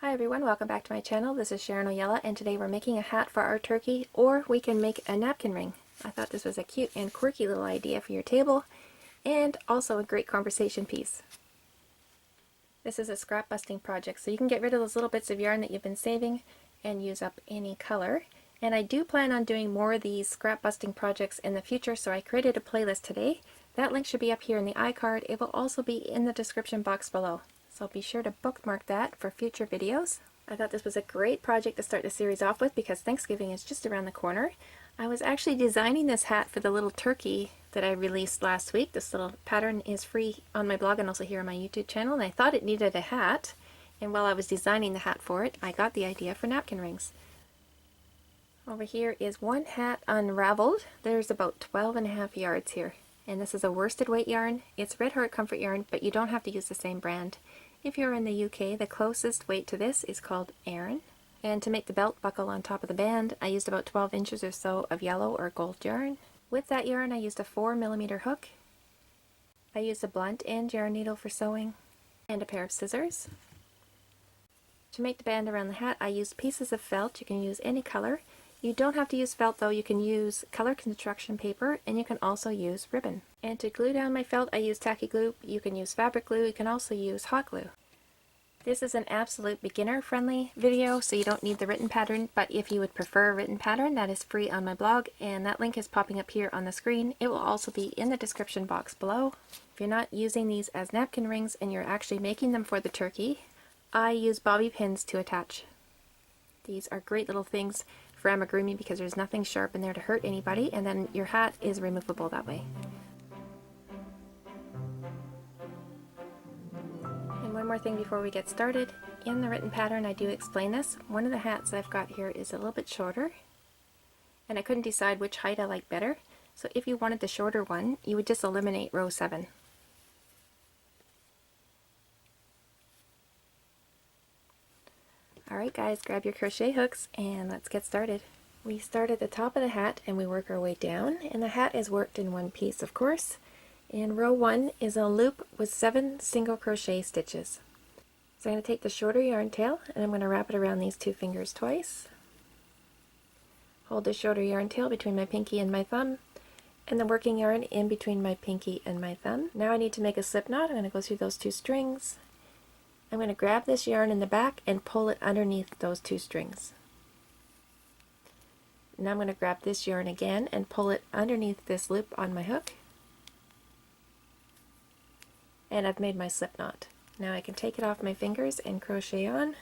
Hi everyone, welcome back to my channel. This is Sharon Oyella, and today we're making a hat for our turkey, or we can make a napkin ring. I thought this was a cute and quirky little idea for your table, and also a great conversation piece. This is a scrap busting project, so you can get rid of those little bits of yarn that you've been saving and use up any color. And I do plan on doing more of these scrap busting projects in the future, so I created a playlist today. That link should be up here in the iCard. It will also be in the description box below. So be sure to bookmark that for future videos. I thought this was a great project to start the series off with because Thanksgiving is just around the corner. I was actually designing this hat for the little turkey that I released last week. This little pattern is free on my blog and also here on my YouTube channel, and I thought it needed a hat. And while I was designing the hat for it, I got the idea for napkin rings. Over here is one hat unraveled. There's about 12.5 yards here. And this is a worsted weight yarn. It's Red Heart Comfort yarn, but you don't have to use the same brand. If you're in the UK, the closest weight to this is called Aran. And to make the belt buckle on top of the band, I used about 12 inches or so of yellow or gold yarn. With that yarn, I used a 4mm hook. I used a blunt end yarn needle for sewing, and a pair of scissors. To make the band around the hat, I used pieces of felt. You can use any color. You don't have to use felt though, you can use color construction paper, and you can also use ribbon. And to glue down my felt, I use tacky glue. You can use fabric glue, you can also use hot glue. This is an absolute beginner friendly video, so you don't need the written pattern, but if you would prefer a written pattern, that is free on my blog, and that link is popping up here on the screen. It will also be in the description box below. If you're not using these as napkin rings and you're actually making them for the turkey, I use bobby pins to attach. These are great little things for amigurumi because there's nothing sharp in there to hurt anybody, and then your hat is removable that way. And one more thing before we get started, in the written pattern I do explain this. One of the hats I've got here is a little bit shorter, and I couldn't decide which height I like better, so if you wanted the shorter one, you would just eliminate row 7. Alright guys, grab your crochet hooks and let's get started. We start at the top of the hat and we work our way down, and the hat is worked in one piece, of course. And row 1 is a loop with 7 single crochet stitches. So I'm going to take the shorter yarn tail and I'm going to wrap it around these 2 fingers twice. Hold the shorter yarn tail between my pinky and my thumb, and the working yarn in between my pinky and my thumb. Now I need to make a slip knot. I'm going to go through those 2 strings. I'm going to grab this yarn in the back and pull it underneath those 2 strings. Now I'm going to grab this yarn again and pull it underneath this loop on my hook. And I've made my slip knot. Now I can take it off my fingers and crochet on.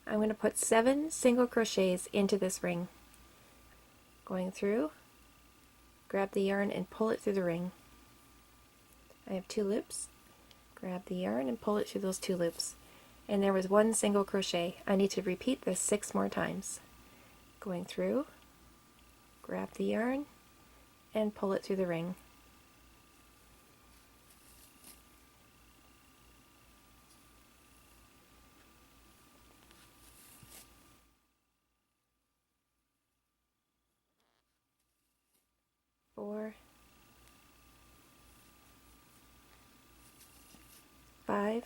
I'm going to put 7 single crochets into this ring. Going through, grab the yarn and pull it through the ring. I have 2 loops. Grab the yarn and pull it through those 2 loops. And there was 1 single crochet. I need to repeat this 6 more times. Going through, grab the yarn, and pull it through the ring. Four, 5,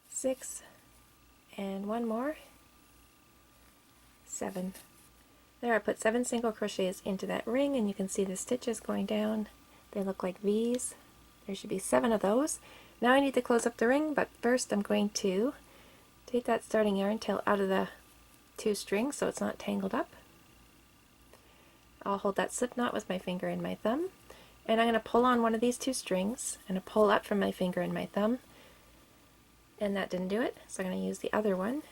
6, and 1 more, 7. There, I put 7 single crochets into that ring, and you can see the stitches going down. They look like V's. There should be 7 of those. Now I need to close up the ring, but first I'm going to take that starting yarn tail out of the 2 strings so it's not tangled up. I'll hold that slip knot with my finger and my thumb, and I'm going to pull on one of these 2 strings and pull up from my finger and my thumb, and that didn't do it, so I'm going to use the other one.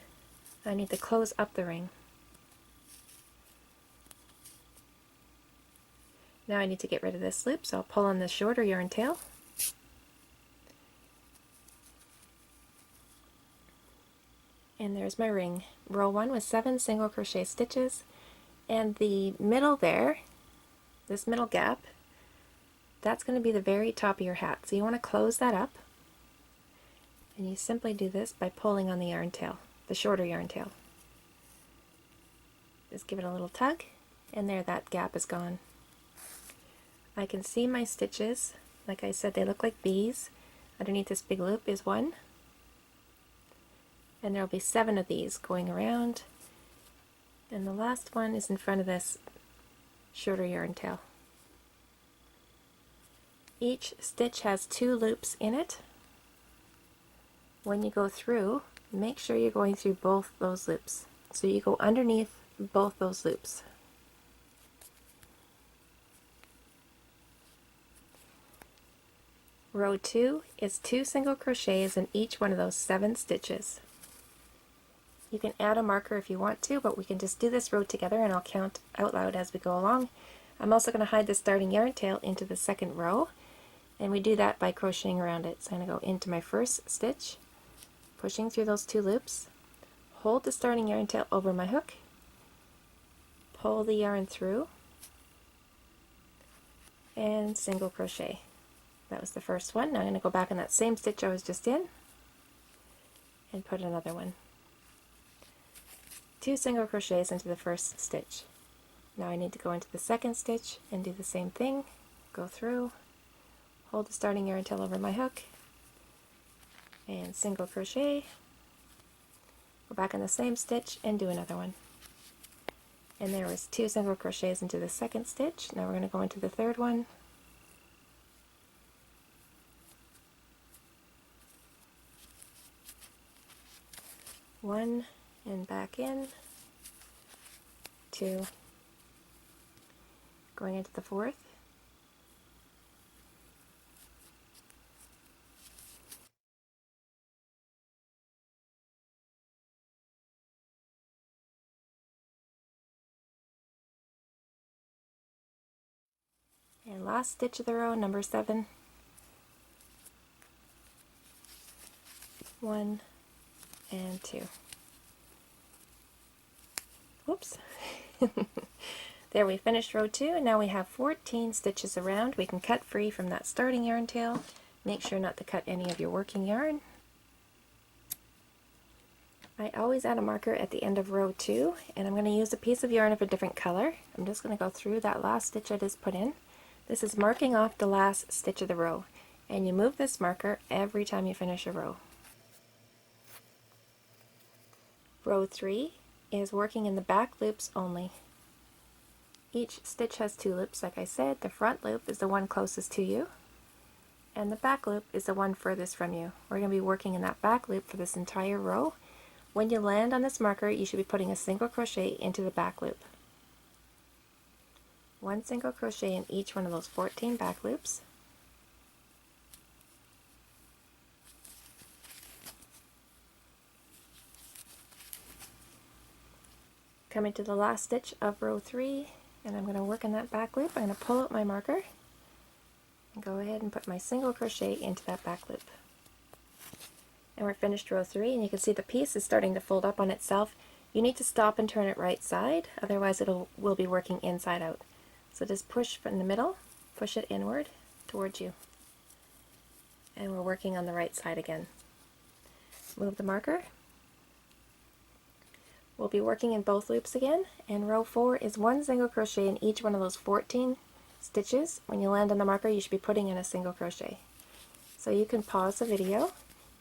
I need to close up the ring. Now I need to get rid of this loop, so I'll pull on the shorter yarn tail. And there's my ring. Row 1 with 7 single crochet stitches, and the middle there, this middle gap, that's going to be the very top of your hat. So you want to close that up, and you simply do this by pulling on the yarn tail, the shorter yarn tail. Just give it a little tug, and there, that gap is gone. I can see my stitches. Like I said, they look like bees. underneath this big loop is 1, and there will be 7 of these going around, and the last one is in front of this shorter yarn tail. Each stitch has 2 loops in it. When you go through, make sure you're going through both those loops. So you go underneath both those loops. Row 2 is 2 single crochets in each one of those 7 stitches. You can add a marker if you want to, but we can just do this row together and I'll count out loud as we go along. I'm also going to hide the starting yarn tail into the second row, and we do that by crocheting around it. So I'm going to go into my first stitch, pushing through those 2 loops, hold the starting yarn tail over my hook, pull the yarn through, and single crochet. That was the first one. Now I'm going to go back in that same stitch I was just in and put another one. 2 single crochets into the first stitch. Now I need to go into the second stitch and do the same thing. Go through, hold the starting yarn tail over my hook, and single crochet. Go back in the same stitch and do another one. And there was 2 single crochets into the second stitch. Now we're going to go into the third one. One, and back in, 2, going into the fourth, and last stitch of the row, number 7, 1 and 2. Whoops. There, we finished row 2, and now we have 14 stitches around. We can cut free from that starting yarn tail. Make sure not to cut any of your working yarn. I always add a marker at the end of row 2, and I'm going to use a piece of yarn of a different color. I'm just going to go through that last stitch I just put in. This is marking off the last stitch of the row, and you move this marker every time you finish a row. Row 3 is working in the back loops only. Each stitch has 2 loops, like I said. The front loop is the one closest to you, and the back loop is the one furthest from you. We're going to be working in that back loop for this entire row. When you land on this marker, you should be putting a single crochet into the back loop. 1 single crochet in each one of those 14 back loops. Coming to the last stitch of row 3, and I'm going to work in that back loop. I'm going to pull out my marker and go ahead and put my single crochet into that back loop. And we're finished row 3, and you can see the piece is starting to fold up on itself. You need to stop and turn it right side, otherwise will be working inside out. So just push from the middle, push it inward towards you. And we're working on the right side again. Move the marker. We'll be working in both loops again, and row 4 is 1 single crochet in each one of those 14 stitches. When you land on the marker, you should be putting in a single crochet. So you can pause the video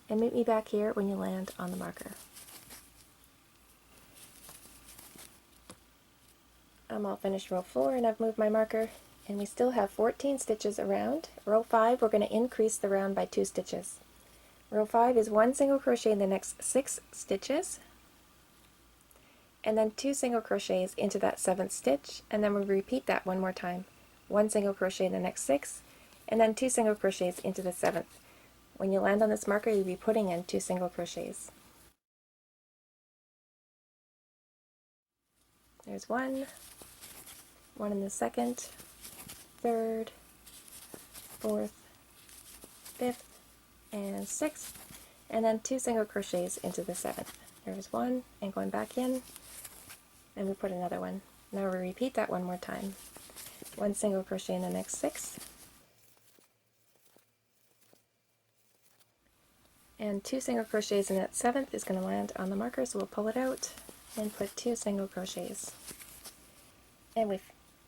and meet me back here when you land on the marker. I'm all finished row 4, and I've moved my marker, and we still have 14 stitches around. Row 5, we're going to increase the round by 2 stitches. Row 5 is 1 single crochet in the next 6 stitches, and then 2 single crochets into that 7th stitch, and then we repeat that one more time. 1 single crochet in the next 6, and then 2 single crochets into the 7th. When you land on this marker, you'll be putting in 2 single crochets. There's 1 in the 2nd, 3rd, 4th, 5th, and 6th, and then 2 single crochets into the 7th. There's 1, and going back in, and we put another one. Now we repeat that one more time. 1 single crochet in the next 6, and 2 single crochets in that 7th is going to land on the marker, so we'll pull it out and put 2 single crochets. And we've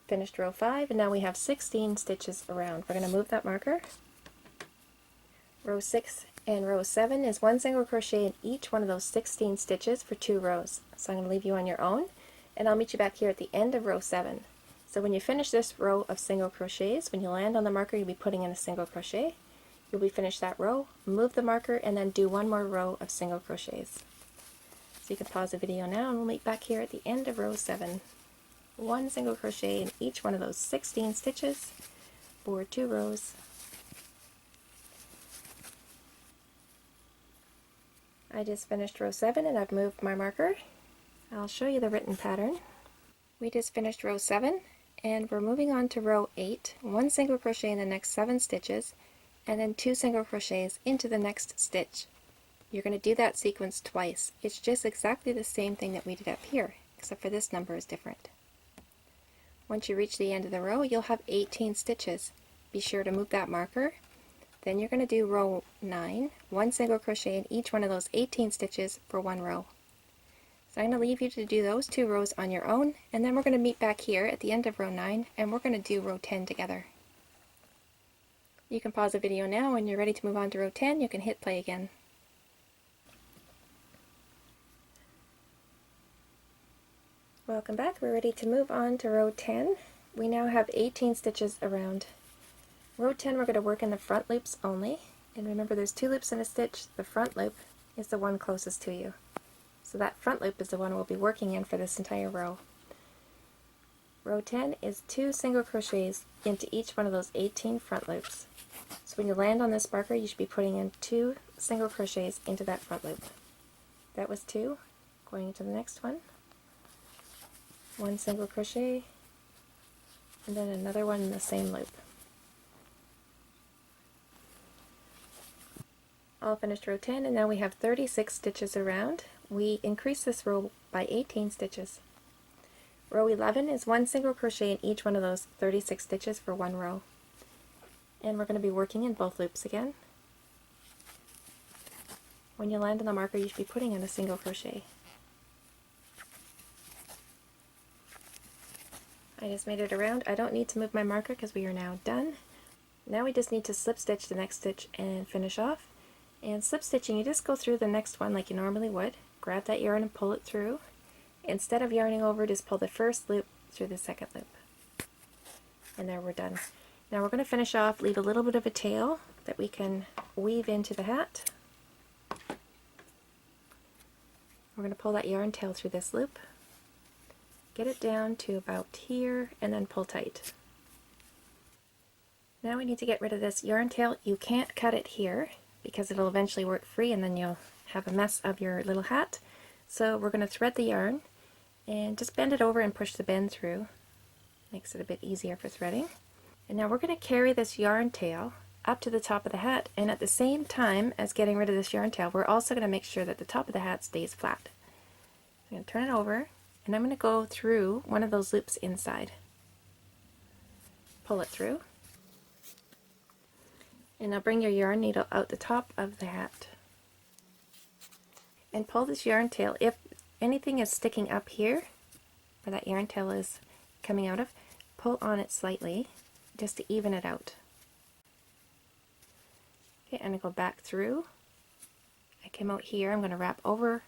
finished row 5, and now we have 16 stitches around. We're going to move that marker, Row 6 and row 7 is 1 single crochet in each one of those 16 stitches for 2 rows. So I'm going to leave you on your own, and I'll meet you back here at the end of row 7. So when you finish this row of single crochets, when you land on the marker, you'll be putting in a single crochet. You'll be finished that row, move the marker, and then do one more row of single crochets. So you can pause the video now, and we'll meet back here at the end of row 7. 1 single crochet in each one of those 16 stitches for 2 rows. I just finished row 7 and I've moved my marker. I'll show you the written pattern. We just finished row 7 and we're moving on to row 8. 1 single crochet in the next 7 stitches and then 2 single crochets into the next stitch. You're going to do that sequence twice. It's just exactly the same thing that we did up here, except for this number is different. Once you reach the end of the row, you'll have 18 stitches. Be sure to move that marker. Then you're going to do row 9, 1 single crochet in each one of those 18 stitches for 1 row. So I'm going to leave you to do those 2 rows on your own, and then we're going to meet back here at the end of row 9 and we're going to do row 10 together. You can pause the video now. When you're ready to move on to row 10, you can hit play again. Welcome back. We're ready to move on to row 10. We now have 18 stitches around. Row 10 we're going to work in the front loops only, and remember there's 2 loops in a stitch. The front loop is the one closest to you. So that front loop is the one we'll be working in for this entire row. Row 10 is 2 single crochets into each one of those 18 front loops. So when you land on this marker, you should be putting in 2 single crochets into that front loop. That was 2. Going into the next one. 1 single crochet, and then another one in the same loop. All finished row 10, and now we have 36 stitches around. We increase this row by 18 stitches. Row 11 is 1 single crochet in each one of those 36 stitches for 1 row. And we're going to be working in both loops again. When you land on the marker, you should be putting in a single crochet. I just made it around. I don't need to move my marker because we are now done. Now we just need to slip stitch the next stitch and finish off. And slip stitching, you just go through the next one like you normally would. Grab that yarn and pull it through. Instead of yarning over, just pull the first loop through the second loop. And there, we're done. Now we're going to finish off, leave a little bit of a tail that we can weave into the hat. We're going to pull that yarn tail through this loop. Get it down to about here and then pull tight. Now we need to get rid of this yarn tail. You can't cut it here because it'll eventually work free and then you'll have a mess of your little hat. So we're going to thread the yarn and just bend it over and push the bend through. Makes it a bit easier for threading. And now we're going to carry this yarn tail up to the top of the hat, and at the same time as getting rid of this yarn tail, we're also going to make sure that the top of the hat stays flat. I'm going to turn it over and I'm going to go through one of those loops inside. Pull it through. And now bring your yarn needle out the top of the hat. And pull this yarn tail. If anything is sticking up here, where that yarn tail is coming out of, pull on it slightly just to even it out. Okay, I'm going to go back through. I came out here, I'm going to wrap over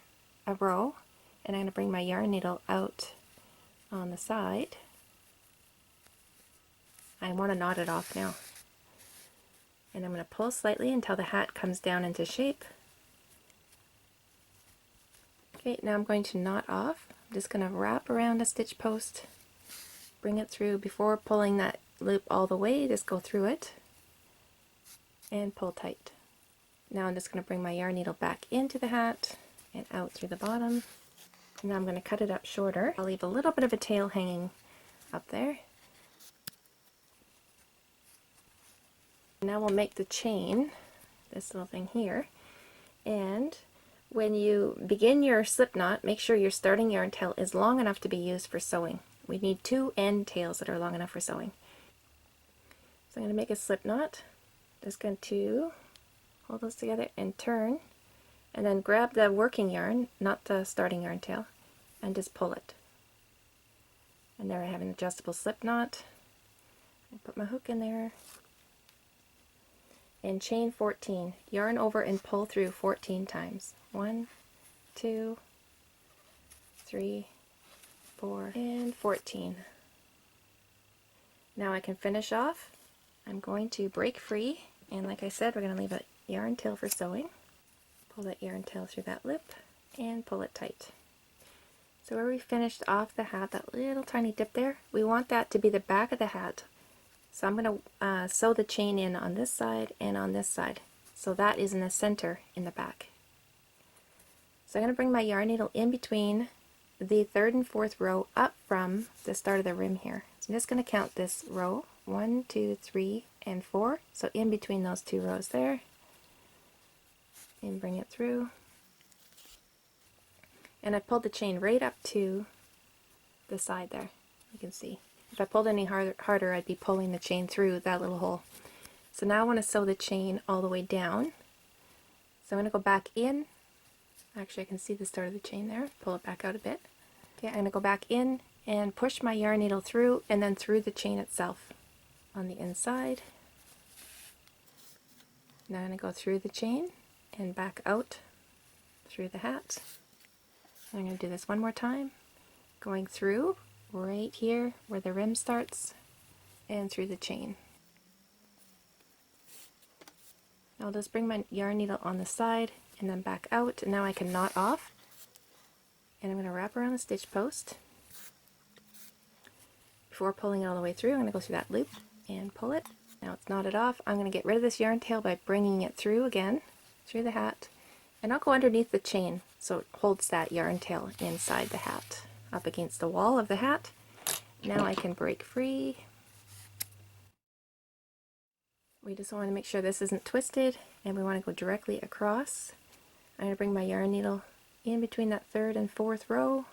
a row, and I'm going to bring my yarn needle out on the side. I want to knot it off now. And I'm going to pull slightly until the hat comes down into shape. Okay, now I'm going to knot off. I'm just going to wrap around a stitch post, bring it through. Before pulling that loop all the way, just go through it and pull tight. Now I'm just going to bring my yarn needle back into the hat and out through the bottom. And now I'm going to cut it up shorter. I'll leave a little bit of a tail hanging up there. Now we'll make the chain, this little thing here, and when you begin your slip knot, make sure your starting yarn tail is long enough to be used for sewing. We need 2 end tails that are long enough for sewing. So I'm going to make a slip knot. Just going to hold those together and turn, and then grab the working yarn, not the starting yarn tail, and just pull it. And there I have an adjustable slip knot. I put my hook in there. and chain 14. Yarn over and pull through 14 times. 1, 2, 3, 4, and 14. Now I can finish off. I'm going to break free, and like I said, we're going to leave a yarn tail for sewing. Pull that yarn tail through that loop and pull it tight. So where we finished off the hat, that little tiny dip there, we want that to be the back of the hat. So I'm going to sew the chain in on this side and on this side. So that is in the center in the back. So I'm going to bring my yarn needle in between the third and fourth row up from the start of the rim here. So I'm just going to count this row, 1, 2, 3, and 4. So in between those two rows there, and bring it through. And I pulled the chain right up to the side there, you can see. If I pulled any harder, I'd be pulling the chain through that little hole. So now I want to sew the chain all the way down. So I'm going to go back in. Actually, I can see the start of the chain there. Pull it back out a bit. Okay, I'm going to go back in and push my yarn needle through and then through the chain itself on the inside. Now I'm going to go through the chain and back out through the hat. I'm going to do this one more time, going through right here where the rim starts and through the chain. I'll just bring my yarn needle on the side and then back out, and now I can knot off, and I'm going to wrap around the stitch post. Before pulling it all the way through, I'm going to go through that loop and pull it. Now it's knotted off. I'm going to get rid of this yarn tail by bringing it through again, through the hat, and I'll go underneath the chain so it holds that yarn tail inside the hat, up against the wall of the hat. Now I can break free. We just want to make sure this isn't twisted, and we want to go directly across. I'm going to bring my yarn needle in between that third and fourth row,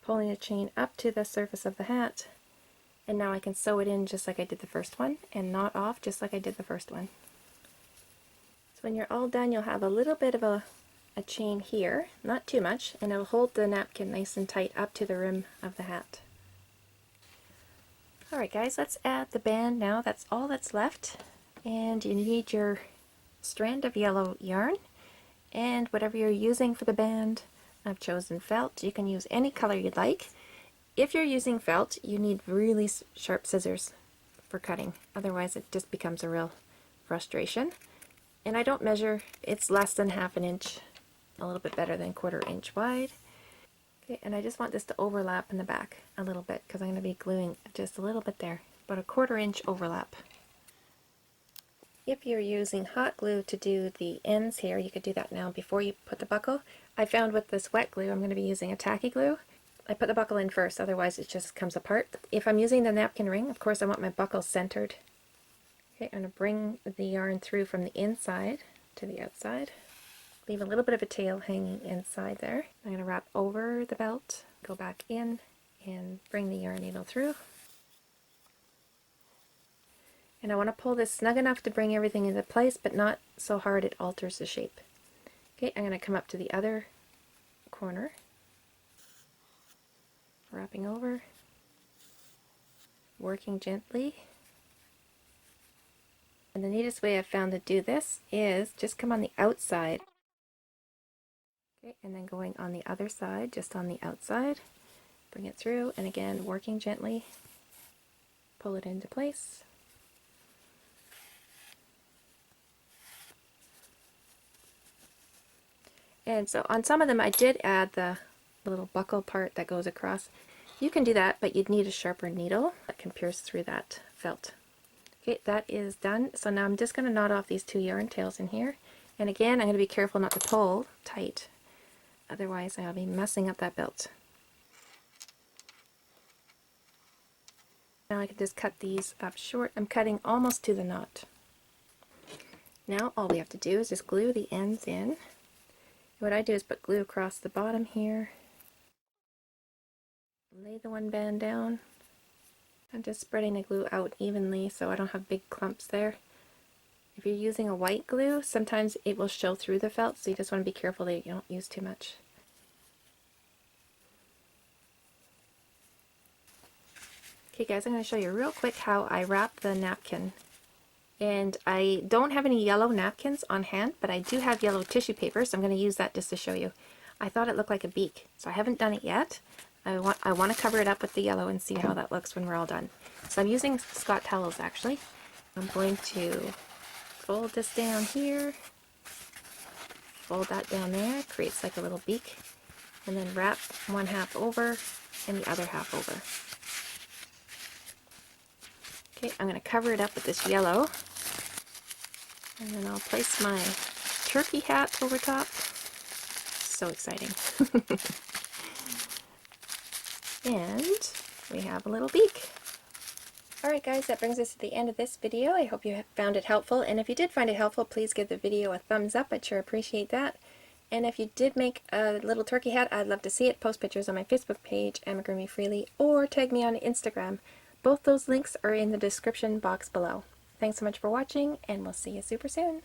pulling the chain up to the surface of the hat, and now I can sew it in just like I did the first one and knot off just like I did the first one. So when you're all done, you'll have a little bit of a chain here, not too much, and it'll hold the napkin nice and tight up to the rim of the hat. Alright guys, let's add the band now. That's all that's left, and you need your strand of yellow yarn and whatever you're using for the band. I've chosen felt. You can use any color you'd like. If you're using felt, you need really sharp scissors for cutting, otherwise it just becomes a real frustration. And I don't measure, it's less than ½ inch, a little bit better than 1/4 inch wide. Okay, and I just want this to overlap in the back a little bit because I'm going to be gluing just a little bit there, about a 1/4 inch overlap. If you're using hot glue to do the ends here, you could do that now before you put the buckle. I found with this wet glue, I'm going to be using a tacky glue. I put the buckle in first, otherwise it just comes apart. If I'm using the napkin ring, of course I want my buckle centered. Okay, I'm going to bring the yarn through from the inside to the outside. Leave a little bit of a tail hanging inside there. I'm going to wrap over the belt, go back in, and bring the yarn needle through. And I want to pull this snug enough to bring everything into place, but not so hard it alters the shape. Okay, I'm going to come up to the other corner, wrapping over, working gently. And the neatest way I've found to do this is just come on the outside. Okay, and then going on the other side, just on the outside, bring it through, and again, working gently, pull it into place. And so on some of them I did add the little buckle part that goes across. You can do that, but you'd need a sharper needle that can pierce through that felt. Okay, that is done. So now I'm just going to knot off these 2 yarn tails in here. And again, I'm going to be careful not to pull tight. Otherwise, I'll be messing up that belt. Now I can just cut these up short. I'm cutting almost to the knot. Now all we have to do is just glue the ends in. What I do is put glue across the bottom here. Lay the one band down. I'm just spreading the glue out evenly so I don't have big clumps there. If you're using a white glue, sometimes it will show through the felt, so you just want to be careful that you don't use too much. Okay guys, I'm going to show you real quick how I wrap the napkin. And I don't have any yellow napkins on hand, but I do have yellow tissue paper, so I'm going to use that just to show you. I thought it looked like a beak, so I haven't done it yet. I want to cover it up with the yellow and see how that looks when we're all done. So I'm using Scott towels actually. I'm going to fold this down here, fold that down there, creates like a little beak, and then wrap one half over and the other half over. Okay, I'm going to cover it up with this yellow, and then I'll place my turkey hat over top. So exciting. And we have a little beak. Alright guys, that brings us to the end of this video. I hope you found it helpful, and if you did find it helpful, please give the video a thumbs up. I'd sure appreciate that. And if you did make a little turkey hat, I'd love to see it. Post pictures on my Facebook page, Amigurumi Freely, or tag me on Instagram. Both those links are in the description box below. Thanks so much for watching, and we'll see you super soon.